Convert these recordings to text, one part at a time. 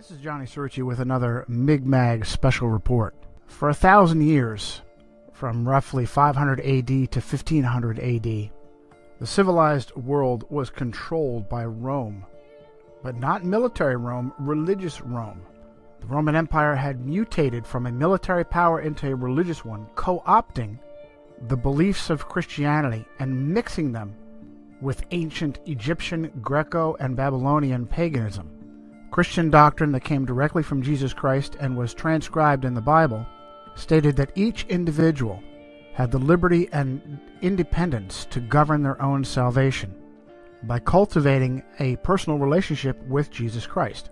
This is Johnny Cerrucci with another Mig-Mag special report. For 1,000 years, from roughly 500 AD to 1500 AD, the civilized world was controlled by Rome, but not military Rome, religious Rome. The Roman Empire had mutated from a military power into a religious one, co-opting the beliefs of Christianity and mixing them with ancient Egyptian, Greco, and Babylonian paganism. Christian doctrine that came directly from Jesus Christ and was transcribed in the Bible stated that each individual had the liberty and independence to govern their own salvation by cultivating a personal relationship with Jesus Christ.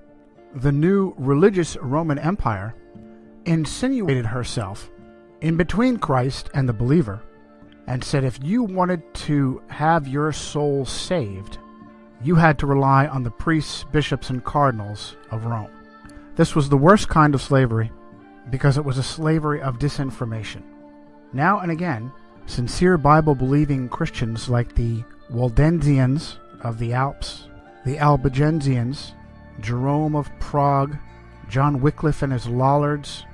The new religious Roman Empire insinuated herself in between Christ and the believer and said if you wanted to have your soul saved, you had to rely on the priests, bishops, and cardinals of Rome. This was the worst kind of slavery because it was a slavery of disinformation. Now and again, sincere Bible-believing Christians like the Waldensians of the Alps, the Albigensians, Jerome of Prague, John Wycliffe and his Lollards,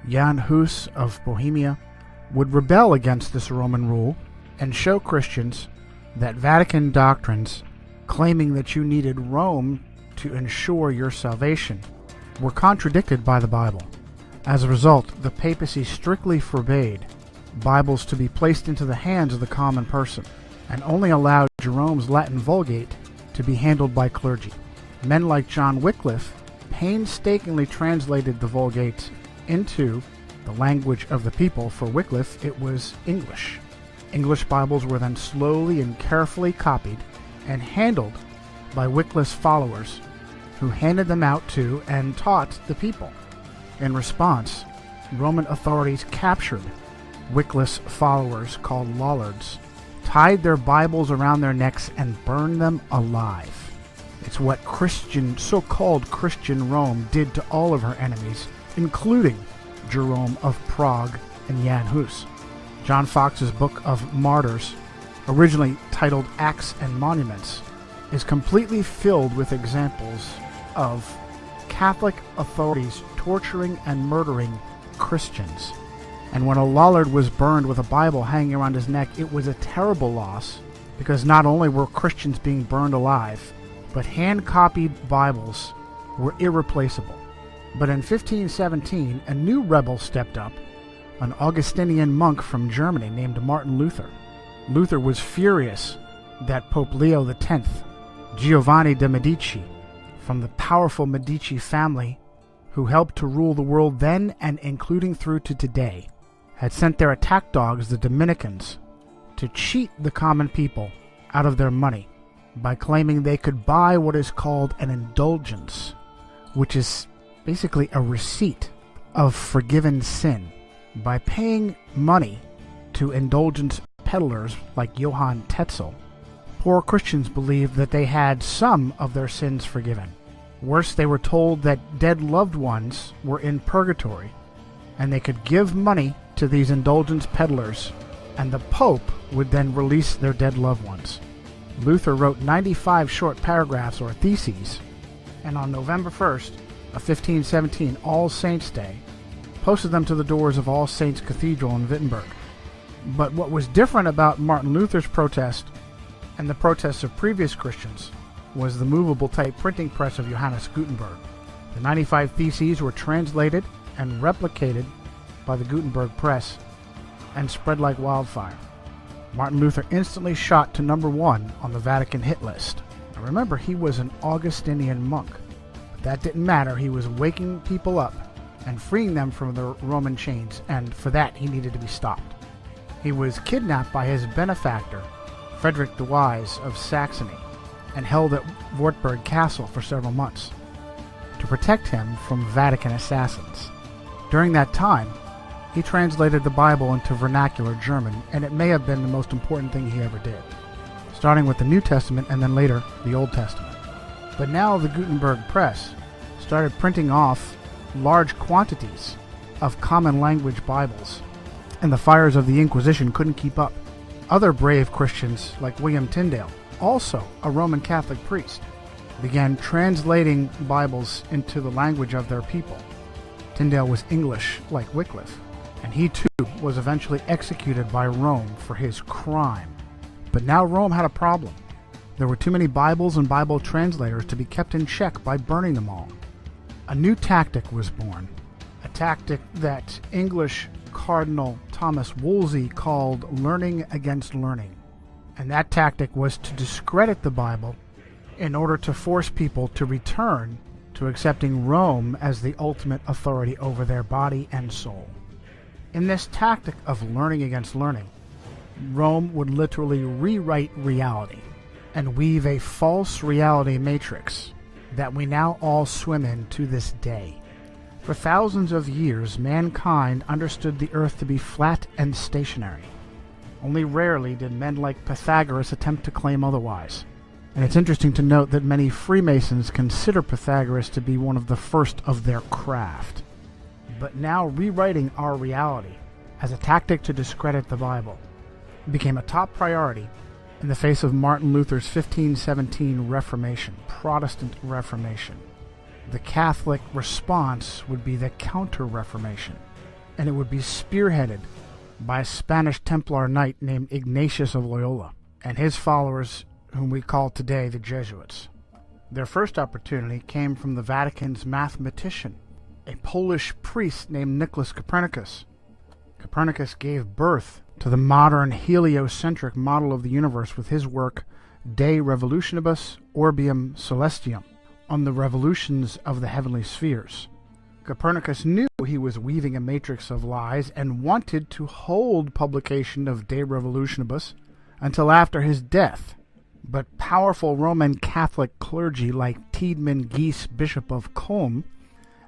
Jan Hus of Bohemia, would rebel against this Roman rule and show Christians that Vatican doctrines claiming that you needed Rome to ensure your salvation were contradicted by the Bible. As a result, the papacy strictly forbade Bibles to be placed into the hands of the common person and only allowed Jerome's Latin Vulgate to be handled by clergy. Men like John Wycliffe painstakingly translated the Vulgate into the language of the people. For Wycliffe, it was English. English Bibles were then slowly and carefully copied and handled by Wycliffe's followers, who handed them out to and taught the people. In response, Roman authorities captured Wycliffe's followers, called Lollards, tied their Bibles around their necks, and burned them alive. It's what so-called Christian Rome did to all of her enemies, including Jerome of Prague and Jan Hus. John Fox's Book of Martyrs, originally titled Acts and Monuments, is completely filled with examples of Catholic authorities torturing and murdering Christians. And when a Lollard was burned with a Bible hanging around his neck, it was a terrible loss, because not only were Christians being burned alive, but hand-copied Bibles were irreplaceable. But in 1517, a new rebel stepped up, an Augustinian monk from Germany named Martin Luther. Luther was furious that Pope Leo X, Giovanni de' Medici, from the powerful Medici family who helped to rule the world then and including through to today, had sent their attack dogs, the Dominicans, to cheat the common people out of their money by claiming they could buy what is called an indulgence, which is basically a receipt of forgiven sin. By paying money to indulgence peddlers like Johann Tetzel, poor Christians believed that they had some of their sins forgiven. Worse, they were told that dead loved ones were in purgatory, and they could give money to these indulgence peddlers, and the Pope would then release their dead loved ones. Luther wrote 95 short paragraphs or theses, and on November 1st of 1517, All Saints' Day, posted them to the doors of All Saints Cathedral in Wittenberg. But what was different about Martin Luther's protest and the protests of previous Christians was the movable type printing press of Johannes Gutenberg. The 95 theses were translated and replicated by the Gutenberg press and spread like wildfire. Martin Luther instantly shot to number 1 on the Vatican hit list. Now remember, he was an Augustinian monk. But that didn't matter. He was waking people up and freeing them from the Roman chains, and for that he needed to be stopped. He was kidnapped by his benefactor, Frederick the Wise of Saxony, and held at Wartburg Castle for several months to protect him from Vatican assassins. During that time, he translated the Bible into vernacular German, and it may have been the most important thing he ever did, starting with the New Testament and then later the Old Testament. But now the Gutenberg press started printing off large quantities of common language Bibles, and the fires of the Inquisition couldn't keep up. Other brave Christians like William Tyndale, also a Roman Catholic priest, began translating Bibles into the language of their people. Tyndale was English like Wycliffe, and he too was eventually executed by Rome for his crime. But now Rome had a problem. There were too many Bibles and Bible translators to be kept in check by burning them all. A new tactic was born, a tactic that English Cardinal Thomas Wolsey called learning against learning. And that tactic was to discredit the Bible in order to force people to return to accepting Rome as the ultimate authority over their body and soul. In this tactic of learning against learning, Rome would literally rewrite reality and weave a false reality matrix that we now all swim in to this day. For thousands of years, mankind understood the earth to be flat and stationary. Only rarely did men like Pythagoras attempt to claim otherwise. And it's interesting to note that many Freemasons consider Pythagoras to be one of the first of their craft. But now rewriting our reality as a tactic to discredit the Bible became a top priority in the face of Martin Luther's 1517 Reformation, Protestant Reformation. The Catholic response would be the Counter-Reformation, and it would be spearheaded by a Spanish Templar knight named Ignatius of Loyola and his followers, whom we call today the Jesuits. Their first opportunity came from the Vatican's mathematician, a Polish priest named Nicholas Copernicus. Copernicus gave birth to the modern heliocentric model of the universe with his work De Revolutionibus Orbium Celestium, on the revolutions of the heavenly spheres. Copernicus knew he was weaving a matrix of lies and wanted to hold publication of De Revolutionibus until after his death. But powerful Roman Catholic clergy like Tiedemann Gies, Bishop of Culm,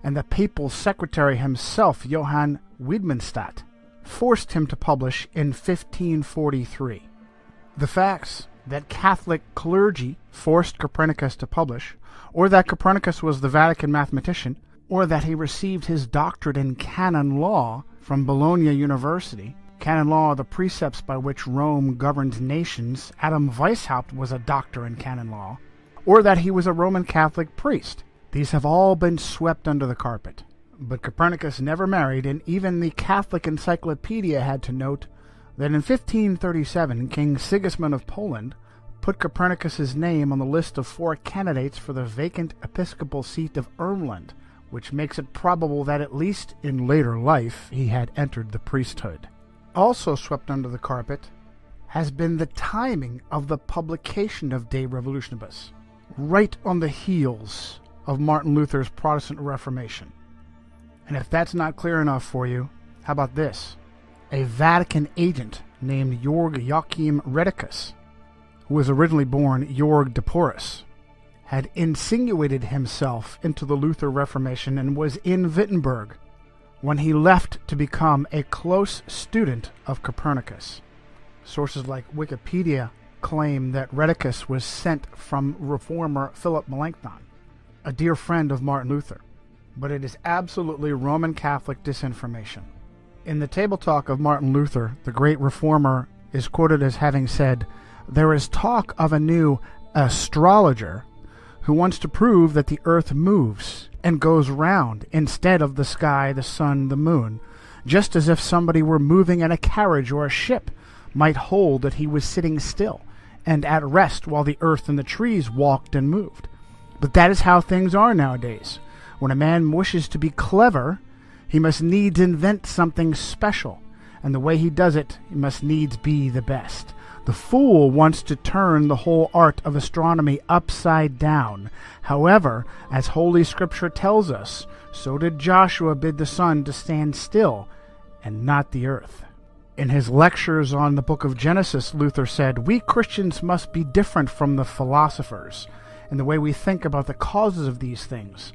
and the papal secretary himself, Johann Wiedmanstadt, forced him to publish in 1543. The facts that Catholic clergy forced Copernicus to publish, or that Copernicus was the Vatican mathematician, or that he received his doctorate in canon law from Bologna University. Canon law are the precepts by which Rome governed nations. Adam Weishaupt was a doctor in canon law. Or that he was a Roman Catholic priest. These have all been swept under the carpet. But Copernicus never married, and even the Catholic Encyclopedia had to note that in 1537 King Sigismund of Poland put Copernicus's name on the list of 4 candidates for the vacant episcopal seat of Ermland, which makes it probable that at least in later life he had entered the priesthood. Also swept under the carpet has been the timing of the publication of De Revolutionibus, right on the heels of Martin Luther's Protestant Reformation. And if that's not clear enough for you, how about this? A Vatican agent named Georg Joachim Redicus, who was originally born Georg de Porus, had insinuated himself into the Luther Reformation and was in Wittenberg when he left to become a close student of Copernicus. Sources like Wikipedia claim that Redicus was sent from reformer Philip Melanchthon, a dear friend of Martin Luther, but it is absolutely Roman Catholic disinformation. In the Table Talk of Martin Luther, the great reformer is quoted as having said, "There is talk of a new astrologer who wants to prove that the earth moves and goes round instead of the sky, the sun, the moon, just as if somebody were moving in a carriage or a ship might hold that he was sitting still and at rest while the earth and the trees walked and moved. But that is how things are nowadays. When a man wishes to be clever, he must needs invent something special, and the way he does it, he must needs be the best. The fool wants to turn the whole art of astronomy upside down. However, as Holy Scripture tells us, so did Joshua bid the sun to stand still, and not the earth." In his lectures on the book of Genesis, Luther said, "We Christians must be different from the philosophers in the way we think about the causes of these things.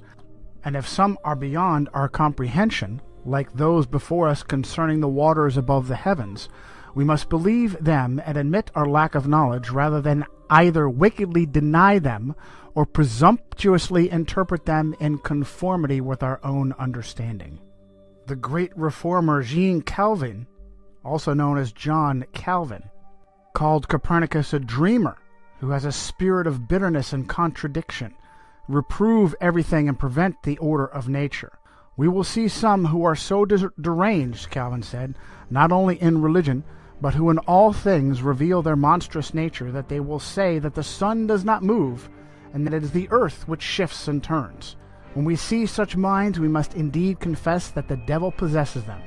And if some are beyond our comprehension, like those before us concerning the waters above the heavens, we must believe them and admit our lack of knowledge rather than either wickedly deny them or presumptuously interpret them in conformity with our own understanding." The great reformer Jean Calvin, also known as John Calvin, called Copernicus a dreamer who has a spirit of bitterness and contradiction, reprove everything and prevent the order of nature. We will see some who are so deranged, Calvin said, not only in religion, but who in all things reveal their monstrous nature, that they will say that the sun does not move, and that it is the earth which shifts and turns. When we see such minds, we must indeed confess that the devil possesses them,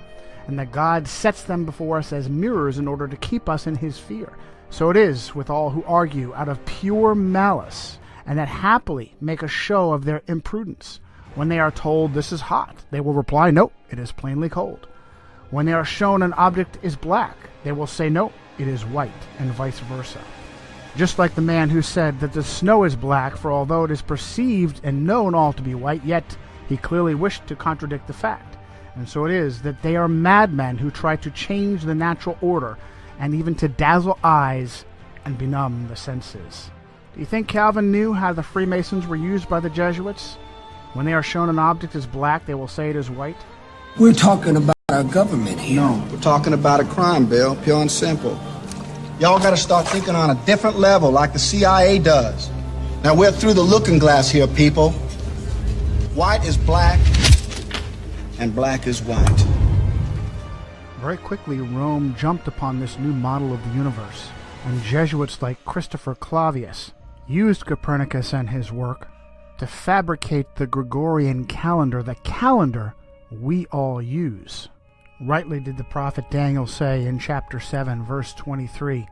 and that God sets them before us as mirrors in order to keep us in his fear. So it is with all who argue out of pure malice, and that happily make a show of their imprudence. When they are told this is hot, they will reply, no, it is plainly cold. When they are shown an object is black, they will say, no, it is white, and vice versa. Just like the man who said that the snow is black, for although it is perceived and known all to be white, yet he clearly wished to contradict the fact. And so it is that they are madmen who try to change the natural order, and even to dazzle eyes and benumb the senses. Do you think Calvin knew how the Freemasons were used by the Jesuits? When they are shown an object as black, they will say it is white. We're talking about our government here. No, we're talking about a crime, Bill, pure and simple. Y'all gotta start thinking on a different level, like the CIA does. Now, we're through the looking glass here, people. White is black, and black is white. Very quickly, Rome jumped upon this new model of the universe, and Jesuits like Christopher Clavius used Copernicus and his work to fabricate the Gregorian calendar, the calendar we all use. Rightly did the prophet Daniel say in chapter 7, verse 23,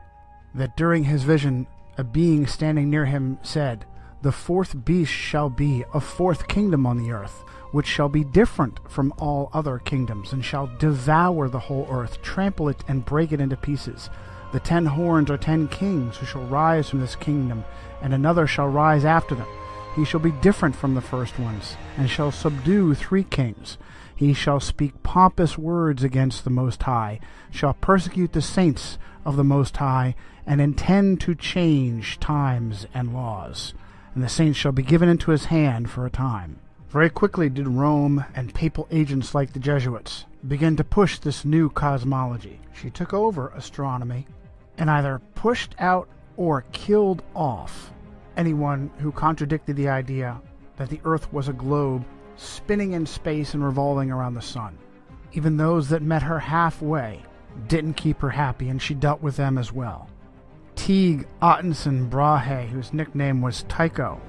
that during his vision a being standing near him said, "The fourth beast shall be a fourth kingdom on the earth, which shall be different from all other kingdoms, and shall devour the whole earth, trample it, and break it into pieces. The 10 horns are 10 kings who shall rise from this kingdom, and another shall rise after them. He shall be different from the first ones, and shall subdue 3 kings. He shall speak pompous words against the Most High, shall persecute the saints of the Most High, and intend to change times and laws. And the saints shall be given into his hand for a time." Very quickly did Rome and papal agents like the Jesuits begin to push this new cosmology. She took over astronomy and either pushed out or killed off anyone who contradicted the idea that the Earth was a globe spinning in space and revolving around the sun. Even those that met her halfway didn't keep her happy, and she dealt with them as well. Teague Ottenson Brahe, whose nickname was Tycho,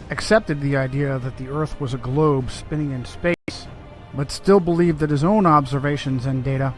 accepted the idea that the Earth was a globe spinning in space, but still believed that his own observations and data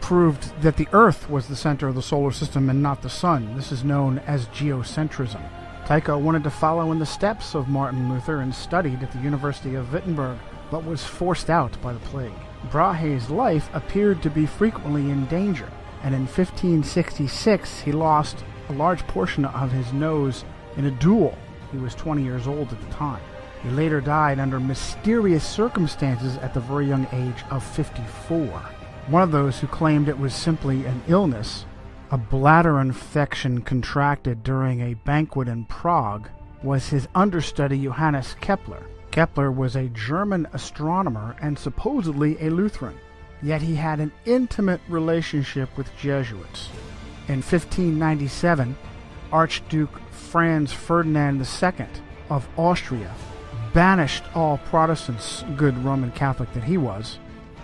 proved that the Earth was the center of the solar system and not the sun. This is known as geocentrism. Tycho wanted to follow in the steps of Martin Luther and studied at the University of Wittenberg, but was forced out by the plague. Brahe's life appeared to be frequently in danger, and in 1566 he lost a large portion of his nose in a duel. He was 20 years old at the time. He later died under mysterious circumstances at the very young age of 54. One of those who claimed it was simply an illness, a bladder infection contracted during a banquet in Prague, was his understudy Johannes Kepler. Kepler was a German astronomer and supposedly a Lutheran, yet he had an intimate relationship with Jesuits. In 1597, Archduke Franz Ferdinand II of Austria banished all Protestants, good Roman Catholic that he was,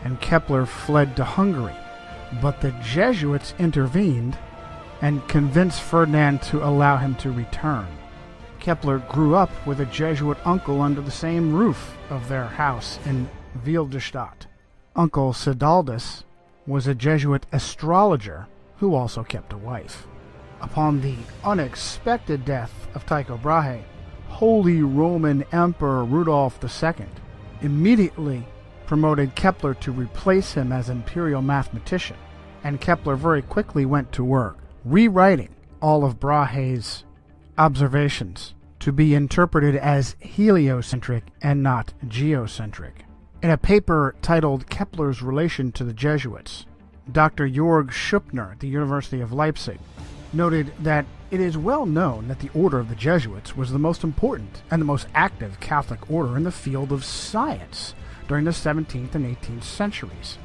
and Kepler fled to Hungary. But the Jesuits intervened and convinced Ferdinand to allow him to return. Kepler grew up with a Jesuit uncle under the same roof of their house in Wilderstadt. Uncle Sidaldus was a Jesuit astrologer who also kept a wife. Upon the unexpected death of Tycho Brahe, Holy Roman Emperor Rudolf II immediately promoted Kepler to replace him as imperial mathematician, and Kepler very quickly went to work, rewriting all of Brahe's observations to be interpreted as heliocentric and not geocentric. In a paper titled Kepler's Relation to the Jesuits, Dr. Jörg Schuppner at the University of Leipzig noted that it is well known that the order of the Jesuits was the most important and the most active Catholic order in the field of science during the 17th and 18th centuries.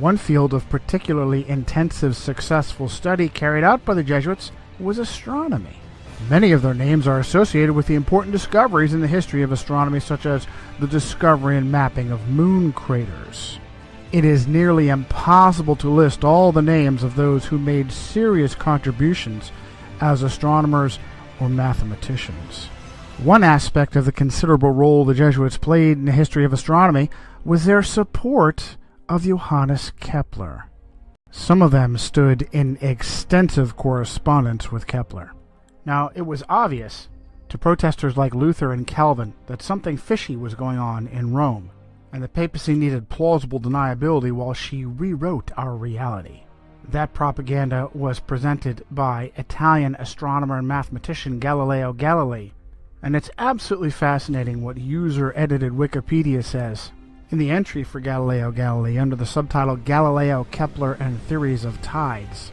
One field of particularly intensive successful study carried out by the Jesuits was astronomy. Many of their names are associated with the important discoveries in the history of astronomy, such as the discovery and mapping of moon craters. It is nearly impossible to list all the names of those who made serious contributions as astronomers or mathematicians. One aspect of the considerable role the Jesuits played in the history of astronomy was their support of Johannes Kepler. Some of them stood in extensive correspondence with Kepler. Now, it was obvious to protesters like Luther and Calvin that something fishy was going on in Rome, and the papacy needed plausible deniability while she rewrote our reality. That propaganda was presented by Italian astronomer and mathematician Galileo Galilei, and it's absolutely fascinating what user-edited Wikipedia says. In the entry for Galileo Galilei, under the subtitle Galileo, Kepler, and Theories of Tides,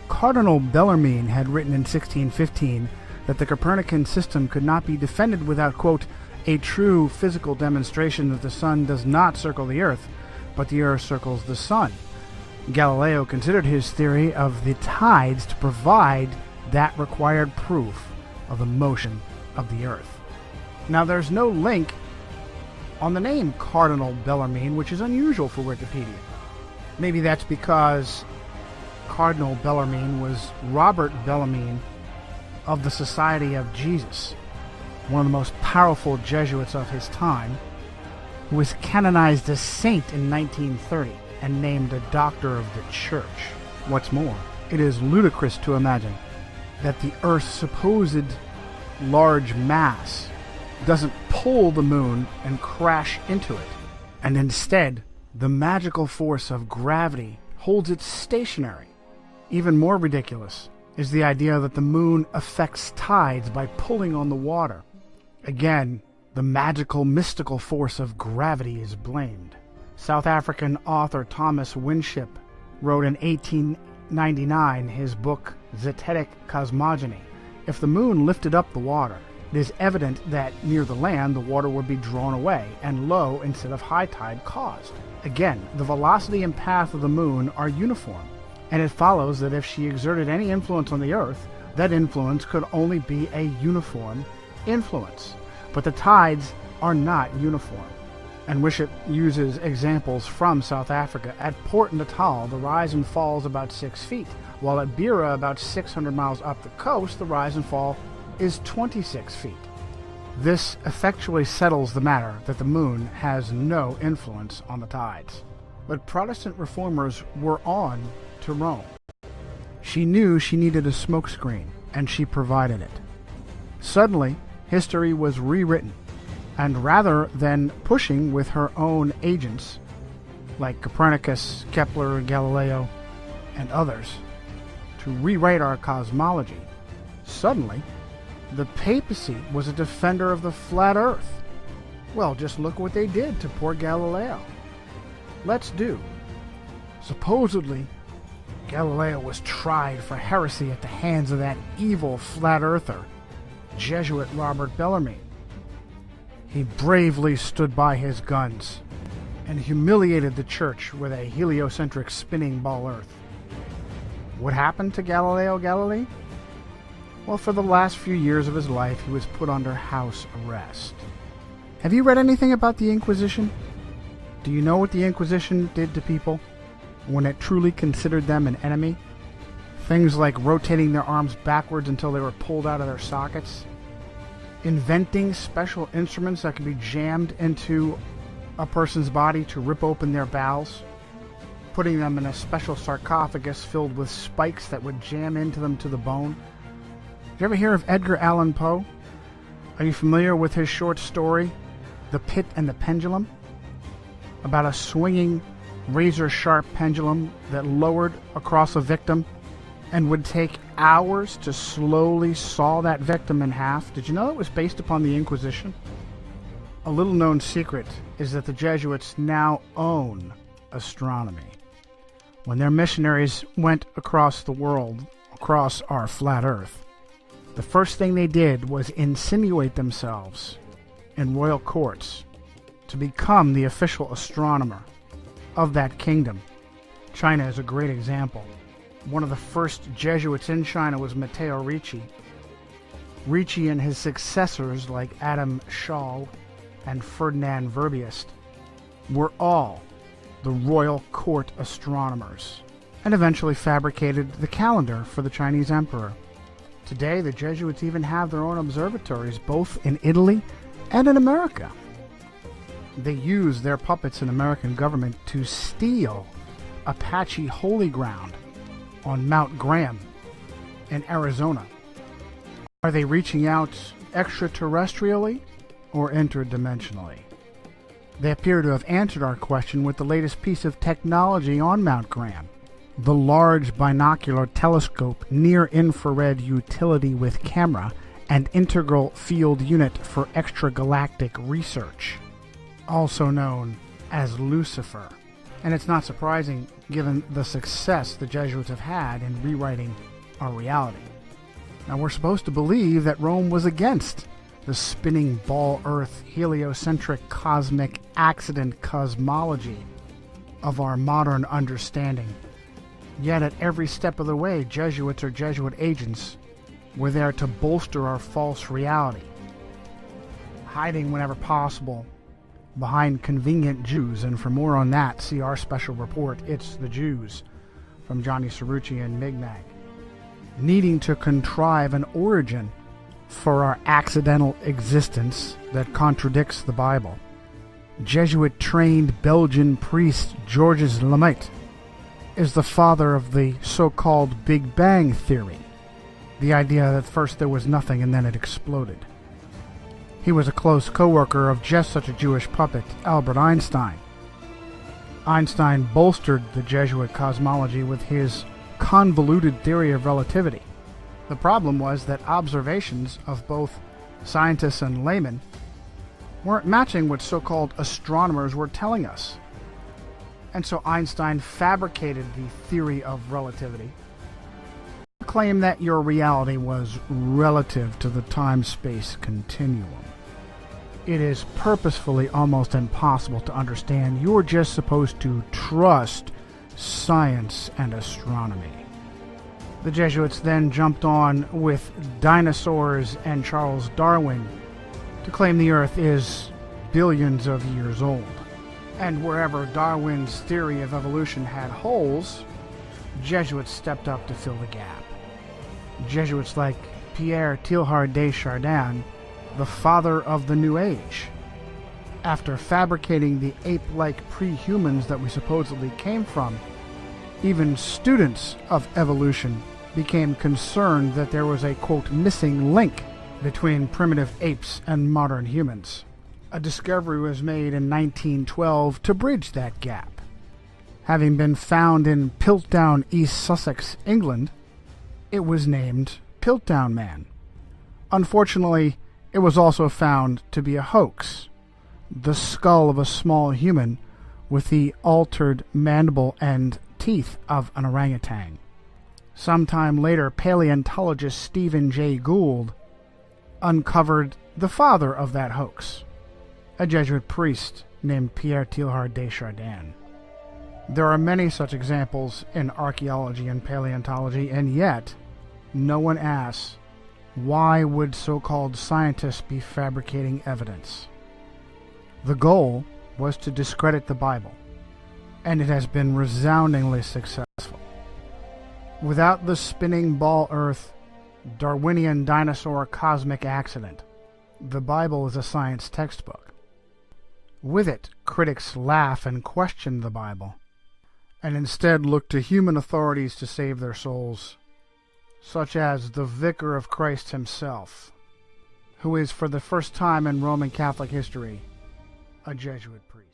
Cardinal Bellarmine had written in 1615 that the Copernican system could not be defended without, quote, a true physical demonstration that the sun does not circle the earth, but the earth circles the sun. Galileo considered his theory of the tides to provide that required proof of the motion of the earth. Now, there's no link on the name Cardinal Bellarmine, which is unusual for Wikipedia. Maybe that's because Cardinal Bellarmine was Robert Bellarmine of the Society of Jesus, one of the most powerful Jesuits of his time, who was canonized as saint in 1930 and named a doctor of the church. What's more, it is ludicrous to imagine that the Earth's supposed large mass doesn't pull the moon and crash into it, and instead the magical force of gravity holds it stationary. Even more ridiculous is the idea that the moon affects tides by pulling on the water. Again, the magical, mystical force of gravity is blamed. South African author Thomas Winship wrote in 1899 his book Zetetic Cosmology. If the moon lifted up the water, it is evident that near the land the water would be drawn away and low instead of high tide caused. Again, the velocity and path of the moon are uniform, and it follows that if she exerted any influence on the earth, that influence could only be a uniform influence. But the tides are not uniform. And Winship uses examples from South Africa. At Port Natal, the rise and fall is about 6 feet, while at Beira, about 600 miles up the coast, the rise and fall is 26 feet. This effectually settles the matter that the moon has no influence on the tides. But Protestant reformers were on to Rome. She knew she needed a smokescreen, and she provided it. Suddenly, history was rewritten, and rather than pushing with her own agents, like Copernicus, Kepler, Galileo, and others, to rewrite our cosmology, suddenly the papacy was a defender of the flat earth. Well, just look what they did to poor Galileo. Let's do. Supposedly, Galileo was tried for heresy at the hands of that evil flat earther, Jesuit Robert Bellarmine. He bravely stood by his guns and humiliated the church with a heliocentric spinning ball earth. What happened to Galileo Galilei? Well, for the last few years of his life, he was put under house arrest. Have you read anything about the Inquisition? Do you know what the Inquisition did to people when it truly considered them an enemy? Things like rotating their arms backwards until they were pulled out of their sockets, inventing special instruments that could be jammed into a person's body to rip open their bowels, putting them in a special sarcophagus filled with spikes that would jam into them to the bone. Did you ever hear of Edgar Allan Poe? Are you familiar with his short story, The Pit and the Pendulum? About a swinging, razor-sharp pendulum that lowered across a victim and would take hours to slowly saw that victim in half. Did you know it was based upon the Inquisition? A little-known secret is that the Jesuits now own astronomy. When their missionaries went across the world, across our flat earth, the first thing they did was insinuate themselves in royal courts to become the official astronomer of that kingdom. China is a great example. One of the first Jesuits in China was Matteo Ricci, Ricci and his successors like Adam Schall and Ferdinand Verbiest were all the royal court astronomers, and eventually fabricated the calendar for the Chinese emperor. Today, the Jesuits even have their own observatories, both in Italy and in America. They use their puppets in American government to steal Apache holy ground on Mount Graham in Arizona. Are they reaching out extraterrestrially or interdimensionally? They appear to have answered our question with the latest piece of technology on Mount Graham, the Large Binocular Telescope Near-Infrared Utility with Camera and Integral Field Unit for Extragalactic Research, also known as Lucifer. And it's not surprising given the success the Jesuits have had in rewriting our reality. Now, we're supposed to believe that Rome was against the spinning ball Earth heliocentric cosmic accident cosmology of our modern understanding. Yet at every step of the way, Jesuits or Jesuit agents were there to bolster our false reality, hiding whenever possible behind convenient Jews. And for more on that, see our special report, It's the Jews, from Johnny Cerrucci and Migmag. Needing to contrive an origin for our accidental existence that contradicts the Bible, Jesuit-trained Belgian priest Georges Lemaitre is the father of the so-called Big Bang Theory, the idea that first there was nothing and then it exploded. He was a close co-worker of just such a Jewish puppet, Albert Einstein. Einstein bolstered the Jesuit cosmology with his convoluted theory of relativity. The problem was that observations of both scientists and laymen weren't matching what so-called astronomers were telling us. And so Einstein fabricated the theory of relativity, claimed that your reality was relative to the time-space continuum. It is purposefully almost impossible to understand. You're just supposed to trust science and astronomy. The Jesuits then jumped on with dinosaurs and Charles Darwin to claim the Earth is billions of years old. And wherever Darwin's theory of evolution had holes, Jesuits stepped up to fill the gap. Jesuits like Pierre Teilhard de Chardin, the father of the New Age, after fabricating the ape-like pre-humans that we supposedly came from, even students of evolution became concerned that there was a, quote, missing link between primitive apes and modern humans. A discovery was made in 1912 to bridge that gap. Having been found in Piltdown, East Sussex, England, it was named Piltdown Man. Unfortunately, it was also found to be a hoax, the skull of a small human with the altered mandible and teeth of an orangutan. Sometime later, paleontologist Stephen Jay Gould uncovered the father of that hoax, a Jesuit priest named Pierre Teilhard de Chardin. There are many such examples in archaeology and paleontology, and yet no one asks, why would so-called scientists be fabricating evidence? The goal was to discredit the Bible, and it has been resoundingly successful. Without the spinning ball Earth, Darwinian dinosaur cosmic accident, the Bible is a science textbook. With it, critics laugh and question the Bible, and instead look to human authorities to save their souls, such as the Vicar of Christ himself, who is for the first time in Roman Catholic history a Jesuit priest.